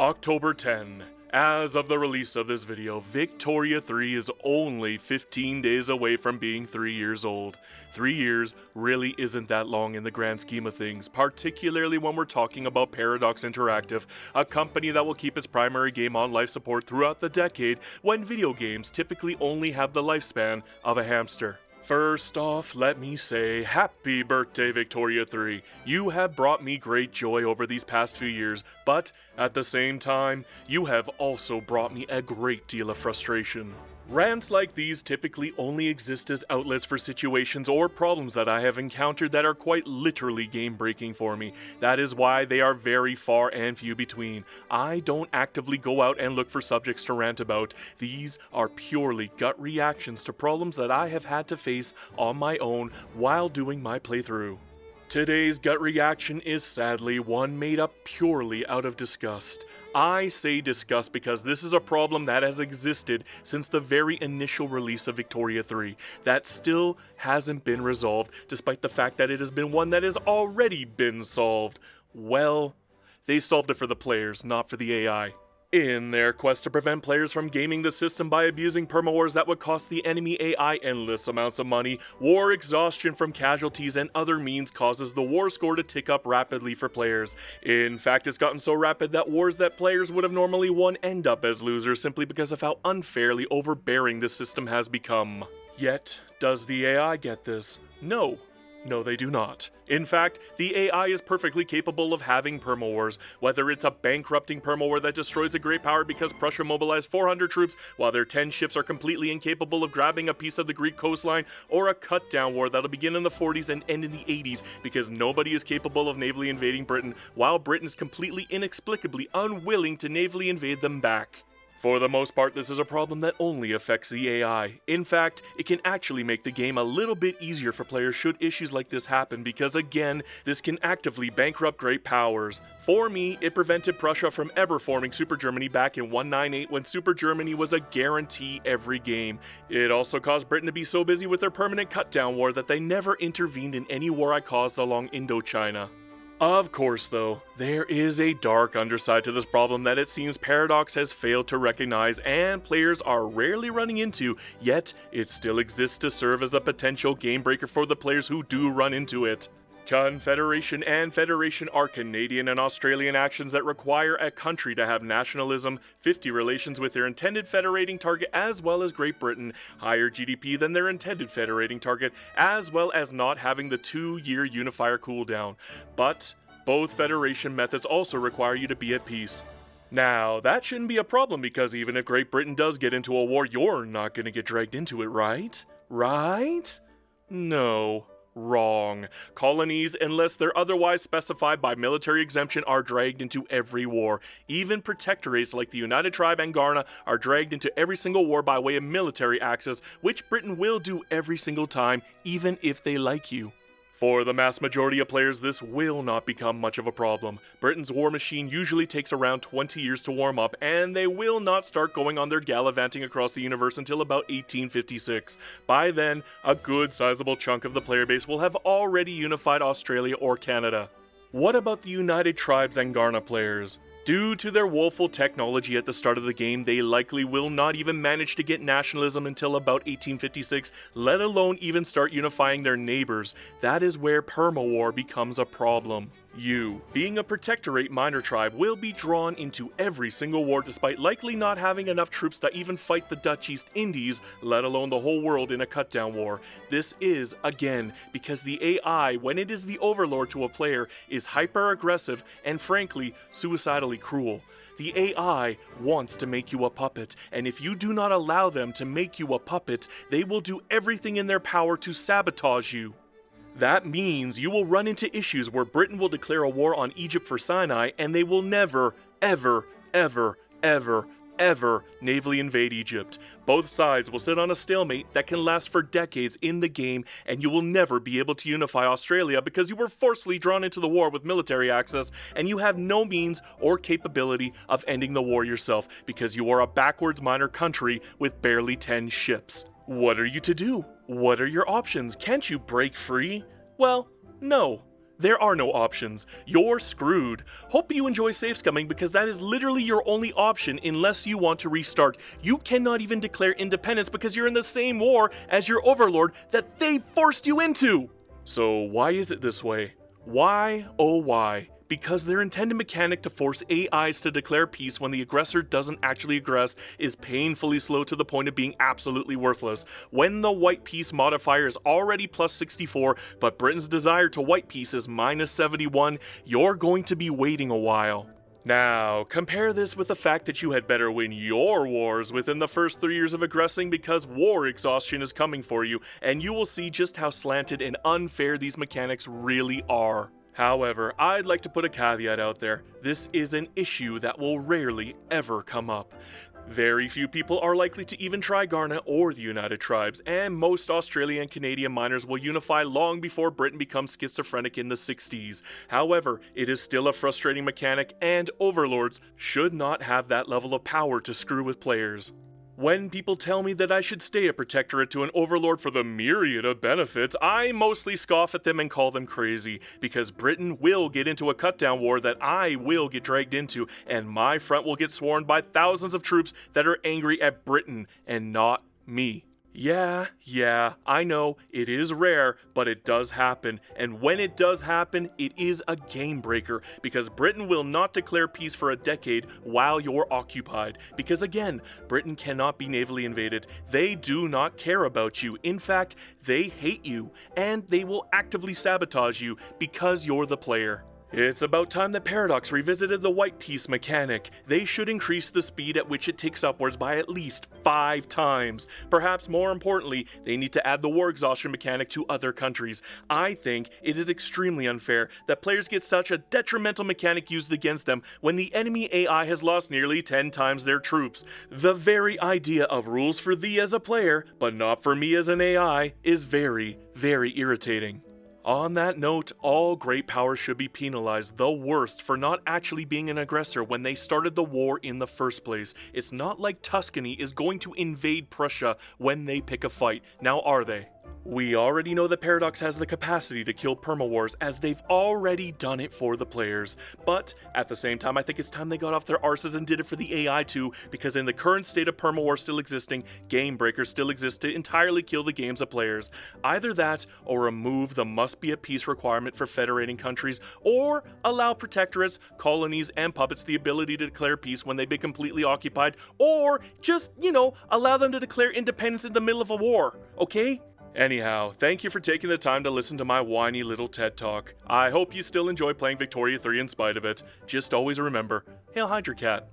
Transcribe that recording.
October 10. As of the release of this video, Victoria 3 is only 15 days away from being 3 years old. 3 years really isn't that long in the grand scheme of things, particularly when we're talking about Paradox Interactive, a company that will keep its primary game on life support throughout the decade when video games typically only have the lifespan of a hamster. First off, let me say, happy birthday, Victoria 3. You have brought me great joy over these past few years, but at the same time, you have also brought me a great deal of frustration. Rants like these typically only exist as outlets for situations or problems that I have encountered that are quite literally game-breaking for me. That is why they are very far and few between. I don't actively go out and look for subjects to rant about. These are purely gut reactions to problems that I have had to face on my own while doing my playthrough. Today's gut reaction is sadly one made up purely out of disgust. I say disgust because this is a problem that has existed since the very initial release of Victoria 3 that still hasn't been resolved, despite the fact that it has been one that has already been solved. Well, they solved it for the players, not for the AI. In their quest to prevent players from gaming the system by abusing permawars that would cost the enemy AI endless amounts of money, war exhaustion from casualties and other means causes the war score to tick up rapidly for players. In fact, it's gotten so rapid that wars that players would have normally won end up as losers simply because of how unfairly overbearing the system has become. Yet, does the AI get this? No. No, they do not. In fact, the AI is perfectly capable of having permawars, whether it's a bankrupting permawar that destroys a great power because Prussia mobilized 400 troops while their 10 ships are completely incapable of grabbing a piece of the Greek coastline, or a cut-down war that'll begin in the 40s and end in the 80s because nobody is capable of navally invading Britain, while Britain is completely inexplicably unwilling to navally invade them back. For the most part, this is a problem that only affects the AI. In fact, it can actually make the game a little bit easier for players should issues like this happen because, again, this can actively bankrupt great powers. For me, it prevented Prussia from ever forming Super Germany back in 198 when Super Germany was a guarantee every game. It also caused Britain to be so busy with their permanent cut-down war that they never intervened in any war I caused along Indochina. Of course, though, there is a dark underside to this problem that it seems Paradox has failed to recognize and players are rarely running into, yet it still exists to serve as a potential game breaker for the players who do run into it. Confederation and Federation are Canadian and Australian actions that require a country to have nationalism, 50 relations with their intended federating target as well as Great Britain, higher GDP than their intended federating target, as well as not having the 2-year unifier cooldown. But both federation methods also require you to be at peace. Now, that shouldn't be a problem because even if Great Britain does get into a war, you're not going to get dragged into it, right? Right? No. Wrong. Colonies, unless they're otherwise specified by military exemption, are dragged into every war. Even protectorates like the United Tribe and Ghana are dragged into every single war by way of military access, which Britain will do every single time, even if they like you. For the mass majority of players, this will not become much of a problem. Britain's war machine usually takes around 20 years to warm up, and they will not start going on their gallivanting across the universe until about 1856. By then, a good sizable chunk of the player base will have already unified Australia or Canada. What about the United Tribes and Ghana players? Due to their woeful technology at the start of the game, they likely will not even manage to get nationalism until about 1856, let alone even start unifying their neighbors. That is where Permawar becomes a problem. You, being a protectorate minor tribe, will be drawn into every single war despite likely not having enough troops to even fight the Dutch East Indies, let alone the whole world in a cut-down war. This is, again, because the AI, when it is the overlord to a player, is hyper-aggressive and frankly, suicidally cruel. The AI wants to make you a puppet, and if you do not allow them to make you a puppet, they will do everything in their power to sabotage you. That means you will run into issues where Britain will declare a war on Egypt for Sinai, and they will never, ever, ever, ever, ever navally invade Egypt. Both sides will sit on a stalemate that can last for decades in the game, and you will never be able to unify Australia because you were forcibly drawn into the war with military access, and you have no means or capability of ending the war yourself because you are a backwards minor country with barely 10 ships. What are you to do? What are your options? Can't you break free? Well, no. There are no options. You're screwed. Hope you enjoy safe scumming because that is literally your only option unless you want to restart. You cannot even declare independence because you're in the same war as your overlord that they forced you into. So why is it this way? Why, oh why? Because their intended mechanic to force AIs to declare peace when the aggressor doesn't actually aggress is painfully slow to the point of being absolutely worthless. When the white peace modifier is already plus 64, but Britain's desire to white peace is minus 71, you're going to be waiting a while. Now, compare this with the fact that you had better win your wars within the first 3 years of aggressing because war exhaustion is coming for you, and you will see just how slanted and unfair these mechanics really are. However, I'd like to put a caveat out there. This is an issue that will rarely ever come up. Very few people are likely to even try Garna or the United Tribes, and most Australian and Canadian miners will unify long before Britain becomes schizophrenic in the 60s. However, it is still a frustrating mechanic, and overlords should not have that level of power to screw with players. When people tell me that I should stay a protectorate to an overlord for the myriad of benefits, I mostly scoff at them and call them crazy, because Britain will get into a cutdown war that I will get dragged into, and my front will get swarmed by thousands of troops that are angry at Britain and not me. Yeah, I know, it is rare, but it does happen, and when it does happen, it is a game breaker, because Britain will not declare peace for a decade while you're occupied, because again, Britain cannot be navally invaded. They do not care about you. In fact, they hate you, and they will actively sabotage you because you're the player. It's about time that Paradox revisited the white peace mechanic. They should increase the speed at which it ticks upwards by at least 5 times. Perhaps more importantly, they need to add the war exhaustion mechanic to other countries. I think it is extremely unfair that players get such a detrimental mechanic used against them when the enemy AI has lost nearly 10 times their troops. The very idea of rules for thee as a player, but not for me as an AI, is very, very irritating. On that note, all great powers should be penalized the worst for not actually being an aggressor when they started the war in the first place. It's not like Tuscany is going to invade Prussia when they pick a fight. Now are they? We already know that Paradox has the capacity to kill Permawars, as they've already done it for the players. But at the same time, I think it's time they got off their arses and did it for the AI too, because in the current state of Permawar still existing, game breakers still exist to entirely kill the games of players. Either that, or remove the must be at peace requirement for federating countries, or allow protectorates, colonies, and puppets the ability to declare peace when they've been completely occupied, or just, allow them to declare independence in the middle of a war, okay? Anyhow, thank you for taking the time to listen to my whiny little TED Talk. I hope you still enjoy playing Victoria 3 in spite of it. Just always remember, Hail Hydra Cat.